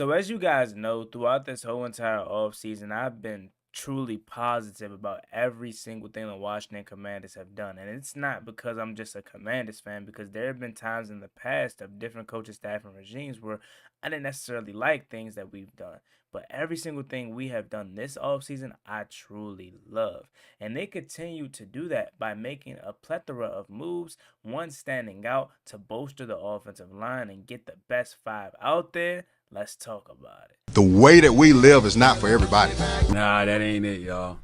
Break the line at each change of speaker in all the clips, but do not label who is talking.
So as you guys know, throughout this whole entire offseason, I've been truly positive about every single thing the Washington Commanders have done. And it's not because I'm just a Commanders fan, because there have been times in the past of different coaching staff and regimes where I didn't necessarily like things that we've done. But every single thing we have done this offseason, I truly love. And they continue to do that by making a plethora of moves, one standing out to bolster the offensive line and get the best five out there. Let's talk about it.
The way that we live is not for everybody.
Nah, that ain't it, y'all.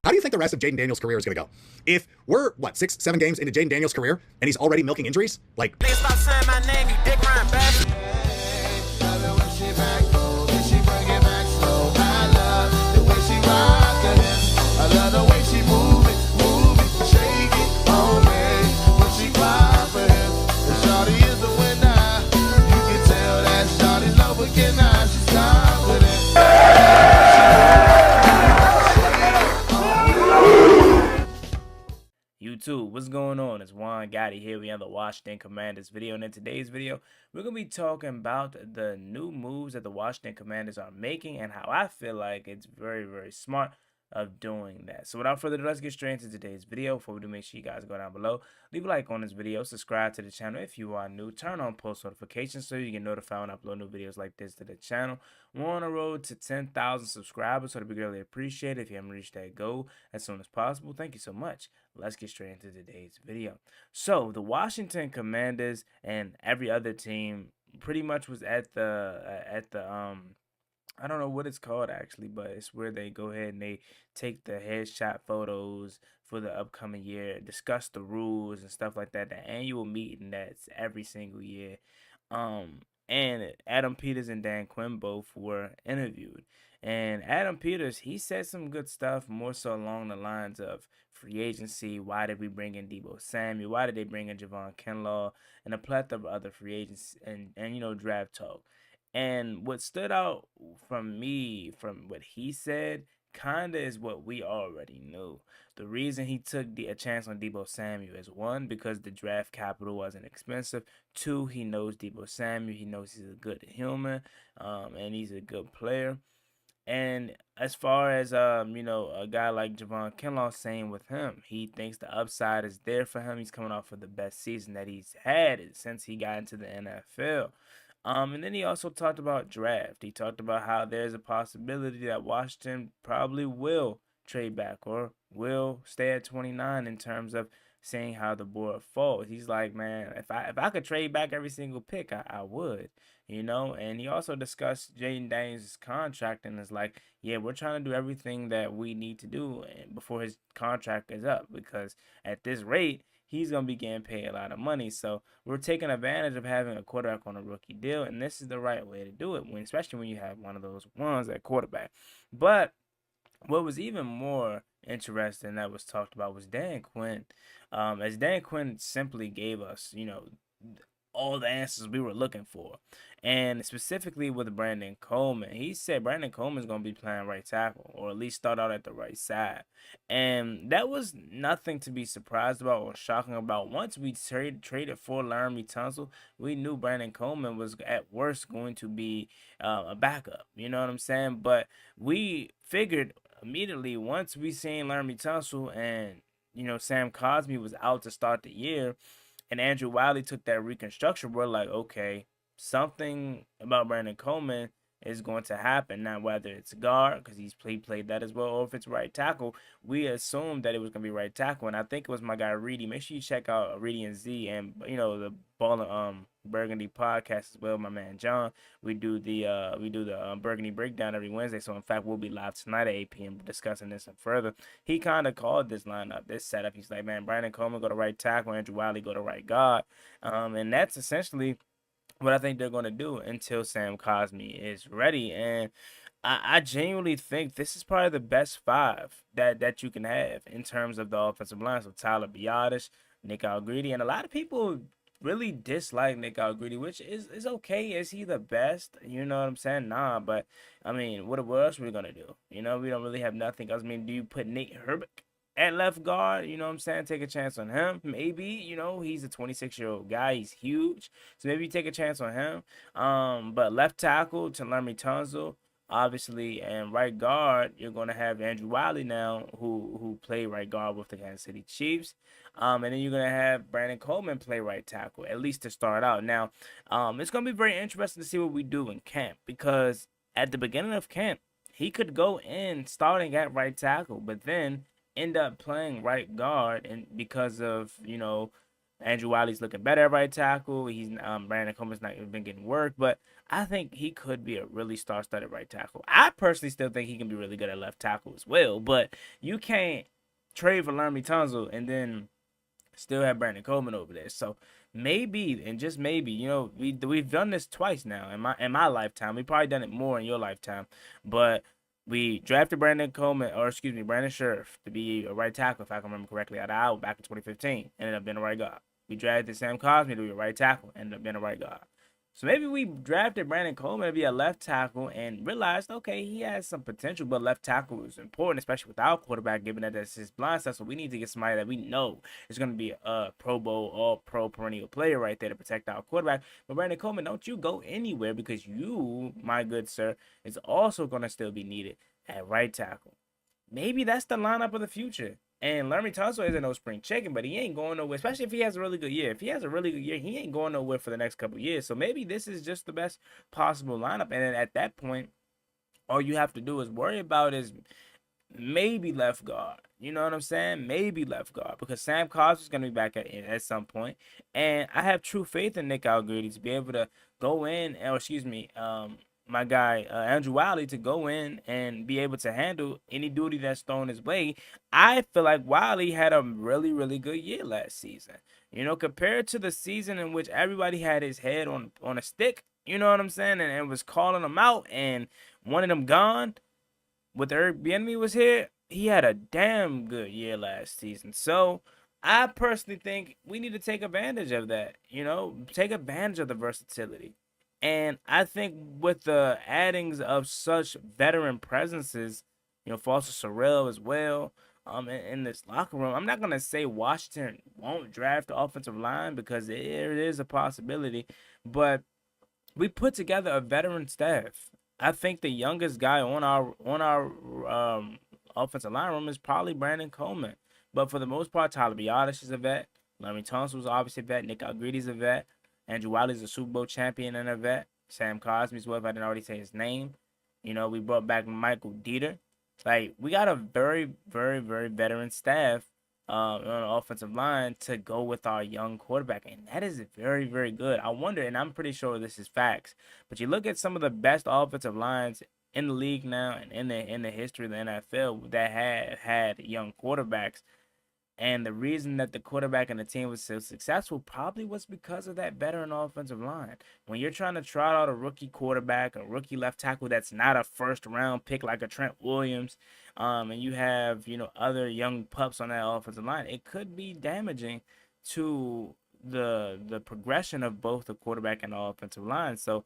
How do you think the rest of Jaden Daniels' career is going to go? If we're, 6, 7 games into Jaden Daniels' career and he's already milking injuries?
Niggas stop saying my name, you dick riding bastard. I love the way she move it, shake it on me. When she cry for him, and Shawty is the winner. You can tell that Shawty's love again now. She's confident.
YouTube, what's going on? It's Juan Gotti here. We have the Washington Commanders video, and in today's video, we're going to be talking about the new moves that the Washington Commanders are making and how I feel like it's very, very smart of doing that. So without further ado, let's get straight into today's video. Before we do, make sure you guys go down below, leave a like on this video, subscribe to the channel if you are new, turn on post notifications so you get notified when I upload new videos like this to the channel. We're on the road to 10,000 subscribers, so it'd be greatly appreciated if you haven't reached that goal as soon as possible. Thank you so much. Let's get straight into today's video. So the Washington Commanders and every other team pretty much was at the I don't know what it's called actually, but it's where they go ahead and they take the headshot photos for the upcoming year, discuss the rules and stuff like that. The annual meeting that's every single year. And Adam Peters and Dan Quinn both were interviewed. And Adam Peters, he said some good stuff, more so along the lines of free agency. Why did we bring in Deebo Samuel? Why did they bring in Javon Kinlaw? And a plethora of other free agents and draft talk. And what stood out from me, from what he said, kind of is what we already knew. The reason he took a chance on Deebo Samuel is, one, because the draft capital wasn't expensive. Two, he knows Deebo Samuel. He knows he's a good human, and he's a good player. And as far as, a guy like Javon Kinlaw, saying with him, he thinks the upside is there for him. He's coming off of the best season that he's had since he got into the NFL. And then he also talked about draft. He talked about how there's a possibility that Washington probably will trade back or will stay at 29 in terms of seeing how the board falls. He's like, man, if I could trade back every single pick, I would, And he also discussed Jaden Daniels' contract and is like, yeah, we're trying to do everything that we need to do before his contract is up, because at this rate, he's going to be getting paid a lot of money. So we're taking advantage of having a quarterback on a rookie deal, and this is the right way to do it, especially when you have one of those ones at quarterback. But what was even more interesting that was talked about was Dan Quinn. As Dan Quinn simply gave us, all the answers we were looking for. And specifically with Brandon Coleman, he said Brandon Coleman's going to be playing right tackle, or at least start out at the right side. And that was nothing to be surprised about or shocking about. Once we traded for Laramie Tunsil, we knew Brandon Coleman was at worst going to be a backup. You know what I'm saying? But we figured immediately once we seen Laramie Tunsil and, Sam Cosmi was out to start the year, and Andrew Wiley took that reconstruction, we're like, okay, something about Brandon Coleman is going to happen. Now, whether it's guard, because he played that as well, or if it's right tackle, we assumed that it was going to be right tackle. And I think it was my guy Reedy. Make sure you check out Reedy and Z and, the Ball Burgundy podcast as well, my man John. We do the Burgundy breakdown every Wednesday. So in fact, we'll be live tonight at 8 p.m. discussing this and further. He kind of called this lineup, this setup. He's like, man, Brandon Coleman go to right tackle, Andrew Wiley go to right guard. And that's essentially what I think they're going to do until Sam Cosmi is ready. And I genuinely think this is probably the best five that you can have in terms of the offensive line. So Tyler Biadasz, Nick Algreedy, and a lot of people really dislike Nick Algreedy, which is okay. Is he the best? You know what I'm saying? Nah, but I mean, what else are we gonna do? We don't really have nothing else. I mean, do you put Nate Herbert at left guard, you know what I'm saying? Take a chance on him. Maybe, he's a 26-year-old guy. He's huge. So maybe take a chance on him. But left tackle, Talermi Tunsil, obviously, and right guard, you're going to have Andrew Wiley now, who played right guard with the Kansas City Chiefs. And then you're going to have Brandon Coleman play right tackle, at least to start out. Now, it's going to be very interesting to see what we do in camp, because at the beginning of camp, he could go in starting at right tackle, but then end up playing right guard, and because of Andrew Wiley's looking better at right tackle, he's Brandon Coleman's not been getting work, but I think he could be a really star-studded right tackle. I personally still think he can be really good at left tackle as well, but you can't trade for Laramie Tunsil and then still have Brandon Coleman over there. So maybe, and just maybe, we've done this twice now in my lifetime. We've probably done it more in your lifetime, but we drafted Brandon Coleman, or excuse me, Brandon Scherf to be a right tackle, if I can remember correctly, out of Iowa back in 2015. Ended up being a right guard. We drafted Sam Cosmi to be a right tackle, ended up being a right guard. So maybe we drafted Brandon Coleman to be a left tackle and realized, okay, he has some potential, but left tackle is important, especially with our quarterback, given that that's his blind side. So we need to get somebody that we know is going to be a Pro Bowl, all-pro perennial player right there to protect our quarterback. But Brandon Coleman, don't you go anywhere, because you, my good sir, is also going to still be needed at right tackle. Maybe that's the lineup of the future. And Laramie Tunsil isn't no spring chicken, but he ain't going nowhere, especially if he has a really good year. If he has a really good year, he ain't going nowhere for the next couple years. So maybe this is just the best possible lineup. And then at that point, all you have to do is worry about is maybe left guard. You know what I'm saying? Maybe left guard, because Sam Cosmi's going to be back at some point. And I have true faith in Nick Algretti to be able to go in, or excuse me, my guy Andrew Wiley to go in and be able to handle any duty that's thrown his way. I feel like Wiley had a really, really good year last season. Compared to the season in which everybody had his head on a stick, you know what I'm saying, and was calling him out, and one of them gone with Eric Bieniemy was here. He had a damn good year last season. So I personally think we need to take advantage of that. Take advantage of the versatility. And I think with the addings of such veteran presences, Foster Sorrell as well, in this locker room, I'm not gonna say Washington won't draft the offensive line, because there is a possibility, but we put together a veteran staff. I think the youngest guy on our offensive line room is probably Brandon Coleman, but for the most part, Tyler Biadasz is a vet. Larry Tunsil was obviously a vet. Nick Algretti's a vet. Andrew Wiley's a Super Bowl champion and a vet. Sam Cosmi's well, if I didn't already say his name. We brought back Michael Dieter. Like, we got a very, very, very veteran staff on the offensive line to go with our young quarterback, and that is very, very good. I wonder, and I'm pretty sure this is facts, but you look at some of the best offensive lines in the league now and in the history of the NFL that have had young quarterbacks. And the reason that the quarterback and the team was so successful probably was because of that veteran offensive line. When you're trying to try out a rookie quarterback, a rookie left tackle that's not a first-round pick like a Trent Williams, and you have, other young pups on that offensive line, it could be damaging to the progression of both the quarterback and the offensive line. So,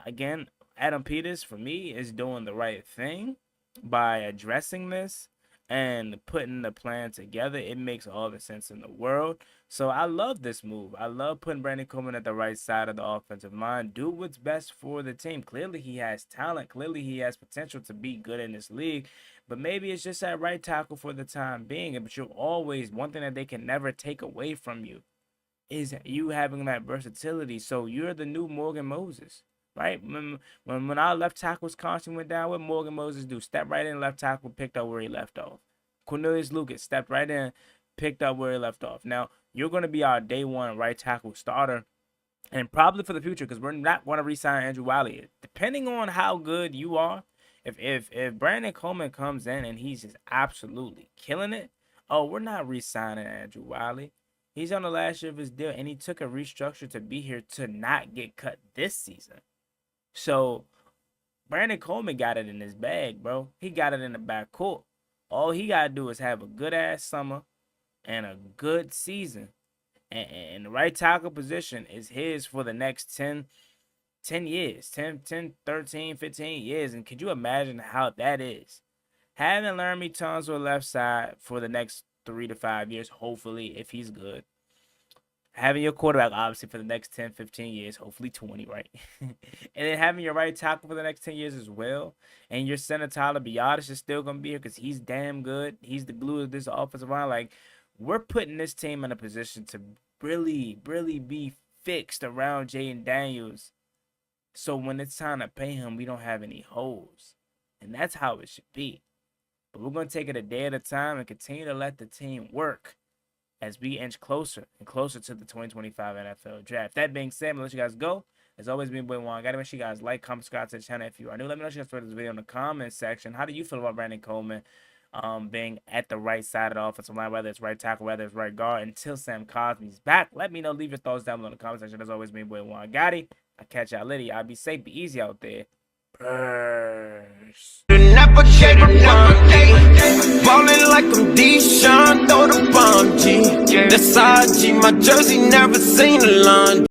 again, Adam Peters, for me, is doing the right thing by addressing this and putting the plan together. It makes all the sense in the world. So I love this move. I love putting Brandon Coleman at the right side of the offensive line. Do what's best for the team. Clearly he has talent. Clearly he has potential to be good in this league. But maybe it's just that right tackle for the time being. But you're always, one thing that they can never take away from you is you having that versatility. So you're the new Morgan Moses. Right? When our left tackles constantly went down, what Morgan Moses do? Step right in, left tackle, picked up where he left off. Cornelius Lucas stepped right in, picked up where he left off. Now, you're going to be our day one right tackle starter, and probably for the future, because we're not going to re-sign Andrew Wiley. Depending on how good you are, if Brandon Coleman comes in and he's just absolutely killing it, we're not re-signing Andrew Wiley. He's on the last year of his deal, and he took a restructure to be here to not get cut this season. So Brandon Coleman got it in his bag, bro. He got it in the back court. All he got to do is have a good-ass summer and a good season. And the right tackle position is his for the next 10 years, 10, 13, 15 years. And could you imagine how that is? Having Laramie Tunsil left side for the next 3 to 5 years, hopefully, if he's good. Having your quarterback, obviously, for the next 10, 15 years, hopefully 20, right? And then having your right tackle for the next 10 years as well. And your center, Tyler Biadasz, is still going to be here because he's damn good. He's the glue of this offensive line. Like, we're putting this team in a position to really, really be fixed around Jaden Daniels. So when it's time to pay him, we don't have any holes. And that's how it should be. But we're going to take it a day at a time and continue to let the team work as we inch closer and closer to the 2025 NFL Draft. That being said, I'm going to let you guys go. As always, me and Boy Juan. Got to make sure you guys like, comment, subscribe to the channel if you are new. Let me know what you guys thought of this video in the comment section. How do you feel about Brandon Coleman being at the right side of the offensive line, whether it's right tackle, whether it's right guard, until Sam Cosmi's back? Let me know. Leave your thoughts down below in the comment section. As always, me and Boy Juan Gotti. I'll catch y'all later. Y'all be safe, be easy out there. Peace.
Never gave a ballin' like I'm Deshaun, throw the bomb, G. That's IG, my jersey never seen a laundry.